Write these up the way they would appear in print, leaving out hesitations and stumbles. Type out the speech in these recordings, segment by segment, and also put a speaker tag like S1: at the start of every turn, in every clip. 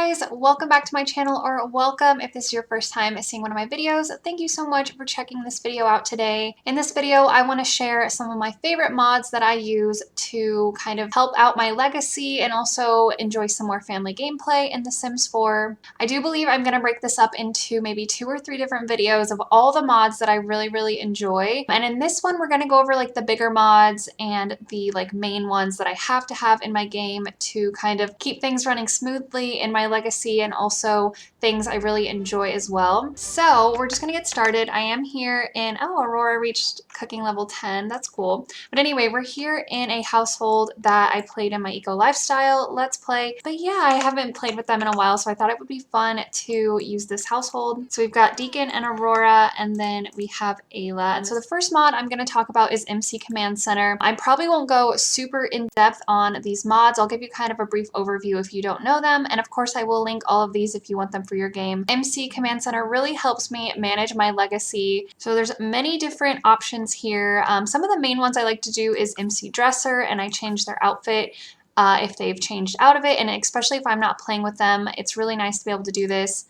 S1: guys, welcome back to my channel, or welcome if this is your first time seeing one of my videos. Thank you so much for checking this video out today. In this video, I want to share some of my favorite mods that I use to kind of help out my legacy and also enjoy some more family gameplay in The Sims 4. I do believe I'm going to break this up into maybe 2 or 3 different videos of all the mods that I really enjoy. And in this one, we're going to go over like the bigger mods and the like main ones that I have to have in my game to kind of keep things running smoothly in my legacy, and also things I really enjoy as well. So we're just gonna get started. I am here in, oh, Aurora reached cooking level 10. That's cool. But anyway, we're here in a household that I played in my Eco Lifestyle Let's Play. But yeah, I haven't played with them in a while, so I thought it would be fun to use this household. So we've got Deacon and Aurora, and then we have Ayla. And so the first mod I'm gonna talk about is MC Command Center. I probably won't go super in depth on these mods. I'll give you kind of a brief overview if you don't know them, and of course I will link all of these if you want them for your game. MC Command Center really helps me manage my legacy. So there's many different options here. Some of the main ones I like to do is MC Dresser, and I change their outfit if they've changed out of it, and especially if I'm not playing with them, it's really nice to be able to do this.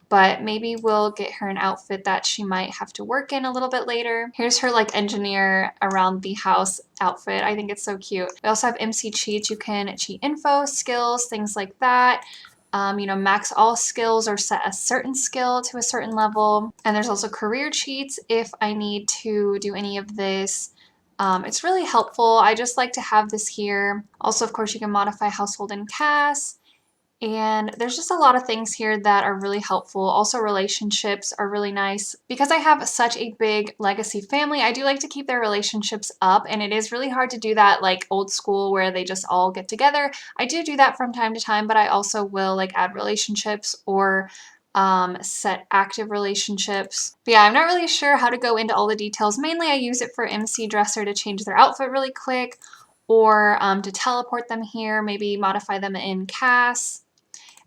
S1: But maybe we'll get her an outfit that she might have to work in a little bit later. Here's her like engineer around the house outfit. I think it's so cute. We also have MC cheats. You can cheat info, skills, things like that. You know, max all skills or set a certain skill to a certain level. And there's also career cheats if I need to do any of this. It's really helpful. I just like to have this here. Also, of course, you can modify household and cast. And there's just a lot of things here that are really helpful. Also, relationships are really nice. Because I have such a big legacy family, I do like to keep their relationships up, and it is really hard to do that like old school where they just all get together. I do that from time to time, but I also will like add relationships or set active relationships. But yeah, I'm not really sure how to go into all the details. Mainly I use it for MC Dresser to change their outfit really quick, or to teleport them here, maybe modify them in CAS.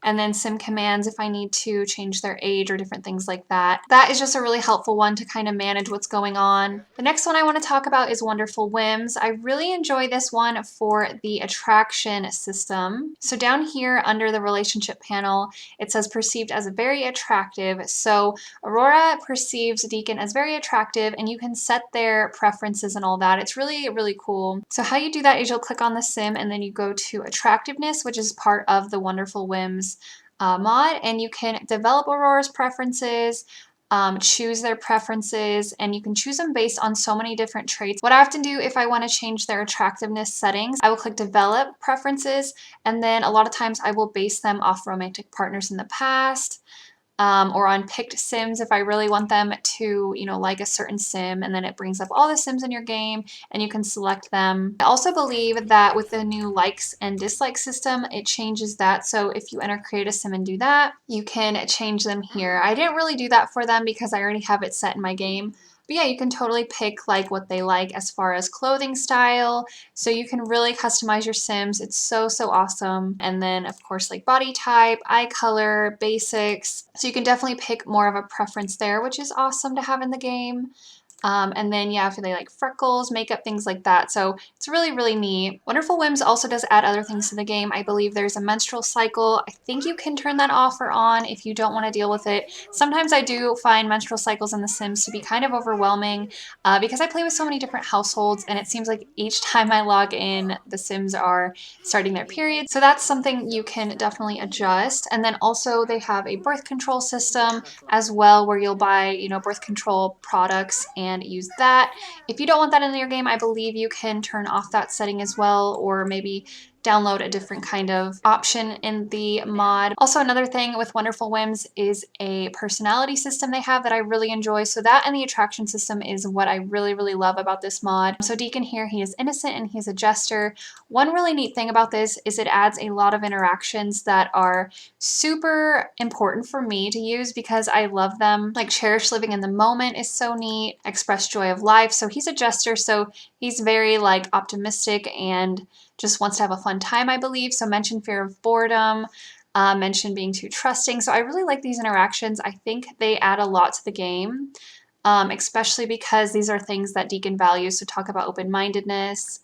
S1: And then sim commands if I need to change their age or different things like that. That is just a really helpful one to kind of manage what's going on. The next one I want to talk about is Wonderful Whims. I really enjoy this one for the attraction system. So down here under the relationship panel, it says perceived as very attractive. So Aurora perceives Deacon as very attractive, and you can set their preferences and all that. It's really cool. So how you do that is you'll click on the sim and then you go to attractiveness, which is part of the Wonderful Whims mod, and you can develop Aurora's preferences, choose their preferences, and you can choose them based on so many different traits. What I often do if I want to change their attractiveness settings, I will click develop preferences, and then a lot of times I will base them off romantic partners in the past. Or on picked sims if I really want them to, you know, like a certain sim, and then it brings up all the sims in your game and you can select them. I also believe that with the new likes and dislikes system, it changes that. So if you enter create a sim and do that, you can change them here. I didn't really do that for them because I already have it set in my game. But yeah, you can totally pick like what they like as far as clothing style. So you can really customize your Sims. It's so awesome. And then of course like body type, eye color, basics. So you can definitely pick more of a preference there, which is awesome to have in the game. And then yeah, if they like freckles, makeup, things like that. So it's really neat. Wonderful Whims also does add other things to the game. I believe there's a menstrual cycle. I think you can turn that off or on if you don't want to deal with it. Sometimes I do find menstrual cycles in The Sims to be kind of overwhelming because I play with so many different households, and it seems like each time I log in, the Sims are starting their period. So that's something you can definitely adjust. And then also they have a birth control system as well, where you'll buy, you know, birth control products and use that. If you don't want that in your game, I believe you can turn off that setting as well, or maybe download a different kind of option in the mod. Also, another thing with Wonderful Whims is a personality system they have that I really enjoy. So that and the attraction system is what I really love about this mod. So Deacon here, he is innocent and he's a jester. One really neat thing about this is it adds a lot of interactions that are super important for me to use because I love them. Like cherish living in the moment is so neat. Express joy of life. So he's a jester, so he's very like optimistic and just wants to have a fun time, I believe. So mention fear of boredom, mention being too trusting. So I really like these interactions. I think they add a lot to the game, especially because these are things that Deacon values. So talk about open-mindedness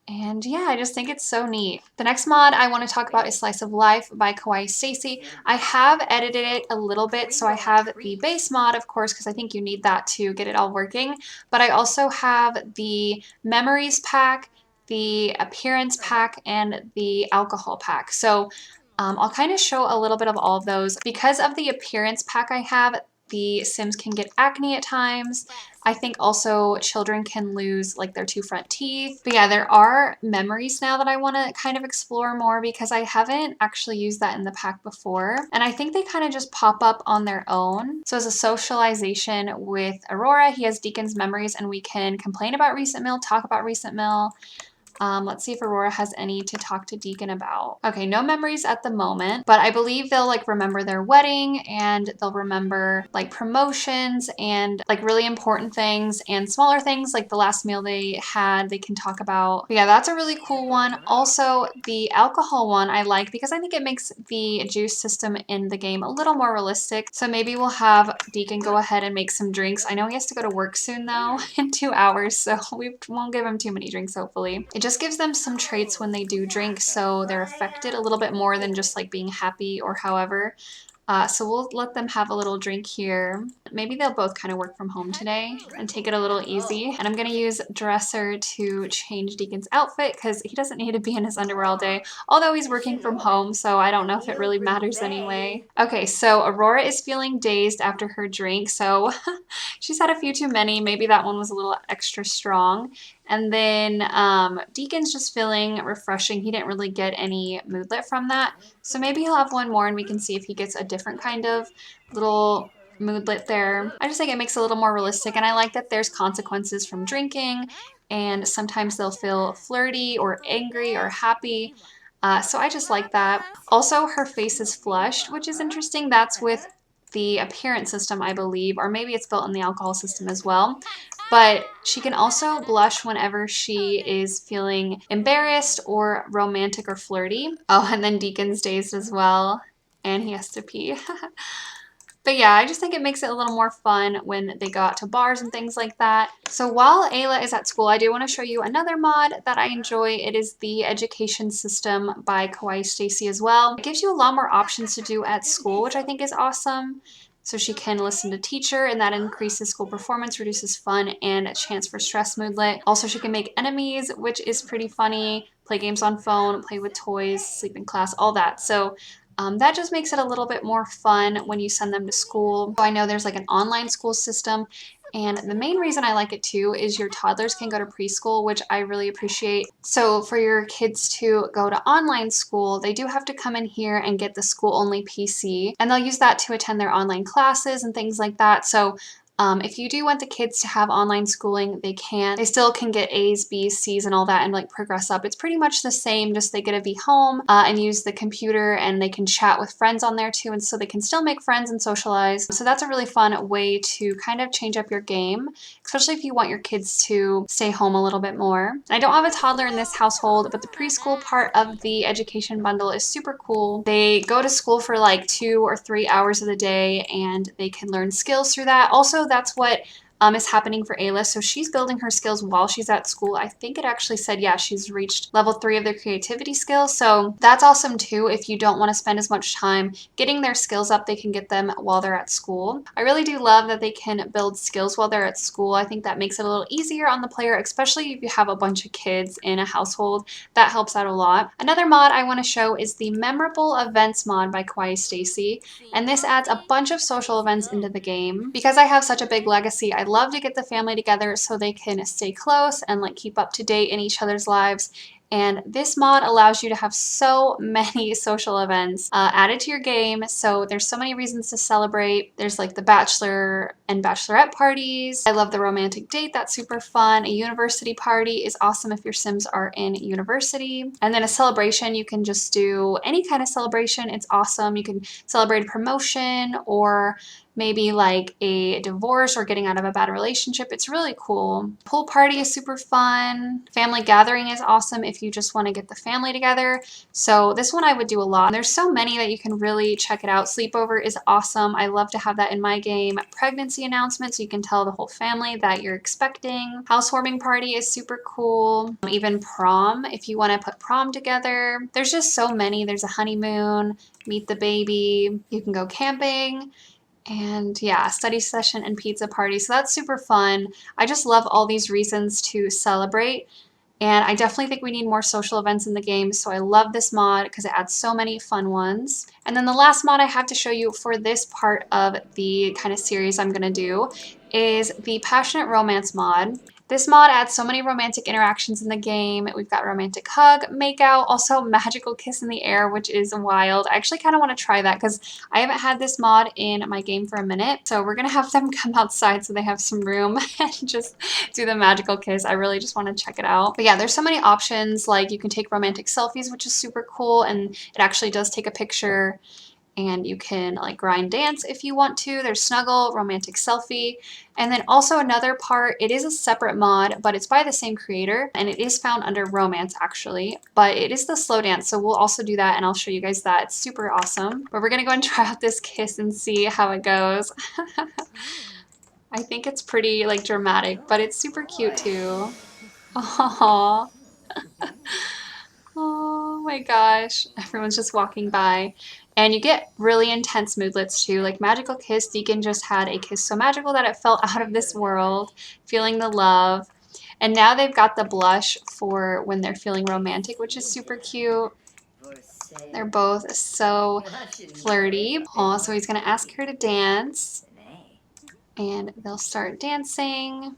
S1: And yeah, I just think it's so neat. The next mod I want to talk about is Slice of Life by Kawaii Stacy. I have edited it a little bit, so I have the base mod, of course, because I think you need that to get it all working. But I also have the Memories pack, the Appearance pack, and the Alcohol pack. So I'll kind of show a little bit of all of those. Because of the Appearance pack I have, the Sims can get acne at times. I think also children can lose like their 2 front teeth. But yeah, there are memories now that I want to kind of explore more because I haven't actually used that in the pack before. And I think they kind of just pop up on their own. So as a socialization with Aurora, he has Deacon's memories and we can complain about recent meal, talk about recent meal. Let's see if Aurora has any to talk to Deacon about. Okay, no memories at the moment, but I believe they'll like remember their wedding and they'll remember like promotions and like really important things and smaller things like the last meal they had, they can talk about. But yeah, that's a really cool one. Also, the alcohol one I like because I think it makes the juice system in the game a little more realistic. So maybe we'll have Deacon go ahead and make some drinks. I know he has to go to work soon though, in 2 hours, so we won't give him too many drinks, hopefully. It just gives them some traits when they do drink, so they're affected a little bit more than just like being happy or however. So we'll let them have a little drink here. Maybe they'll both kind of work from home today and take it a little easy. And I'm gonna use Dresser to change Deacon's outfit because he doesn't need to be in his underwear all day, although he's working from home, so I don't know if it really matters anyway. Okay, so Aurora is feeling dazed after her drink, so she's had a few too many. Maybe that one was a little extra strong. And then Deacon's just feeling refreshing. He didn't really get any moodlet from that. So maybe he'll have one more and we can see if he gets a different kind of little moodlet there. I just think it makes it a little more realistic and I like that there's consequences from drinking and sometimes they'll feel flirty or angry or happy. So I just like that. Also, her face is flushed, which is interesting. That's with the appearance system, I believe, or maybe it's built in the alcohol system as well. But she can also blush whenever she is feeling embarrassed or romantic or flirty. Oh, and then Deacon's dazed as well, and he has to pee. But yeah, I just think it makes it a little more fun when they go out to bars and things like that. So while Ayla is at school, I do want to show you another mod that I enjoy. It is the Education System by Kawaii Stacy as well. It gives you a lot more options to do at school, which I think is awesome. So she can listen to teacher and that increases school performance, reduces fun, and a chance for stress moodlet. Also, she can make enemies, which is pretty funny, play games on phone, play with toys, sleep in class, all that. So that just makes it a little bit more fun when you send them to school. So I know there's like an online school system, and the main reason I like it too is your toddlers can go to preschool, which I really appreciate. So for your kids to go to online school, they do have to come in here and get the school-only PC, and they'll use that to attend their online classes and things like that. So if you do want the kids to have online schooling, they can. They still can get A's, B's, C's, and all that and like progress up. It's pretty much the same, just they get to be home and use the computer and they can chat with friends on there too. And so they can still make friends and socialize. So that's a really fun way to kind of change up your game, especially if you want your kids to stay home a little bit more. I don't have a toddler in this household, but the preschool part of the education bundle is super cool. They go to school for like 2 or 3 hours of the day and they can learn skills through that. Also, that's what is happening for Ayla. So she's building her skills while she's at school. I think it actually said, yeah, she's reached level 3 of their creativity skills. So that's awesome too. If you don't want to spend as much time getting their skills up, they can get them while they're at school. I really do love that they can build skills while they're at school. I think that makes it a little easier on the player, especially if you have a bunch of kids in a household. That helps out a lot. Another mod I want to show is the Memorable Events mod by Kawaii Stacy. And this adds a bunch of social events into the game. Because I have such a big legacy, I love to get the family together so they can stay close and like keep up to date in each other's lives. And this mod allows you to have so many social events added to your game. So there's so many reasons to celebrate. There's like the bachelor and bachelorette parties. I love the romantic date. That's super fun. A university party is awesome if your Sims are in university. And then a celebration, you can just do any kind of celebration. It's awesome. You can celebrate a promotion or maybe like a divorce or getting out of a bad relationship. It's really cool. Pool party is super fun. Family gathering is awesome if you just want to get the family together. So this one I would do a lot. There's so many that you can really check it out. Sleepover is awesome. I love to have that in my game. Pregnancy announcement, so you can tell the whole family that you're expecting. Housewarming party is super cool. Even prom, if you want to put prom together. There's just so many. There's a honeymoon, meet the baby. You can go camping. And yeah, study session and pizza party. So that's super fun. I just love all these reasons to celebrate. And I definitely think we need more social events in the game. So I love this mod because it adds so many fun ones. And then the last mod I have to show you for this part of the kind of series I'm going to do is the Passionate Romance mod. This mod adds so many romantic interactions in the game. We've got romantic hug, makeout, also magical kiss in the air, which is wild. I actually kind of want to try that because I haven't had this mod in my game for a minute. So we're going to have them come outside so they have some room and just do the magical kiss. I really just want to check it out. But yeah, there's so many options. Like you can take romantic selfies, which is super cool. And it actually does take a picture. And you can like grind dance if you want to. There's snuggle, romantic selfie. And then also another part, it is a separate mod, but it's by the same creator and it is found under romance actually, but it is the slow dance. So we'll also do that and I'll show you guys that. It's super awesome. But we're gonna go and try out this kiss and see how it goes. I think it's pretty like dramatic, but it's super cute too. Aww. Oh my gosh. Everyone's just walking by. And you get really intense moodlets too. Like Magical Kiss, Deacon just had a kiss so magical that it felt out of this world, feeling the love. And now they've got the blush for when they're feeling romantic, which is super cute. They're both so flirty. Oh, so he's gonna ask her to dance. And they'll start dancing.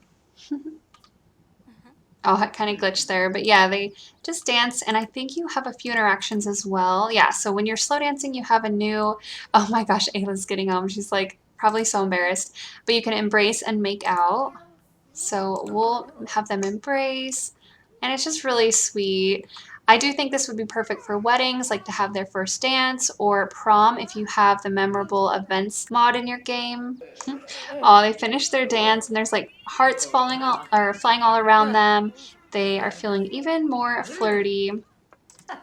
S1: Oh, it kind of glitched there, but yeah, they just dance, and I think you have a few interactions as well. Yeah, so when you're slow dancing, you have a new, oh my gosh, Ayla's getting home. She's like probably so embarrassed, but you can embrace and make out. So we'll have them embrace, and it's just really sweet. I do think this would be perfect for weddings, like to have their first dance, or prom if you have the memorable events mod in your game. Oh, they finished their dance and there's like hearts falling all or flying all around them. They are feeling even more flirty.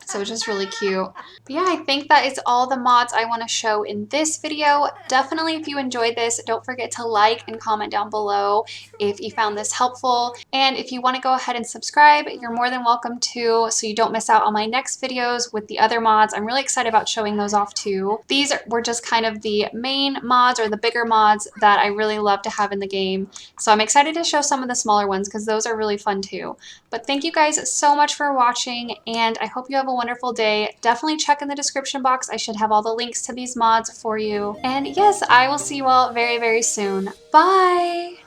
S1: So it's just really cute. But yeah, I think that is all the mods I want to show in this video. Definitely, if you enjoyed this, don't forget to like and comment down below if you found this helpful. And if you want to go ahead and subscribe, you're more than welcome to, so you don't miss out on my next videos with the other mods. I'm really excited about showing those off too. These were just kind of the main mods or the bigger mods that I really love to have in the game. So I'm excited to show some of the smaller ones because those are really fun too. But thank you guys so much for watching, and I hope you have a wonderful day. Definitely check in the description box. I should have all the links to these mods for you. And yes, I will see you all very, very soon. Bye!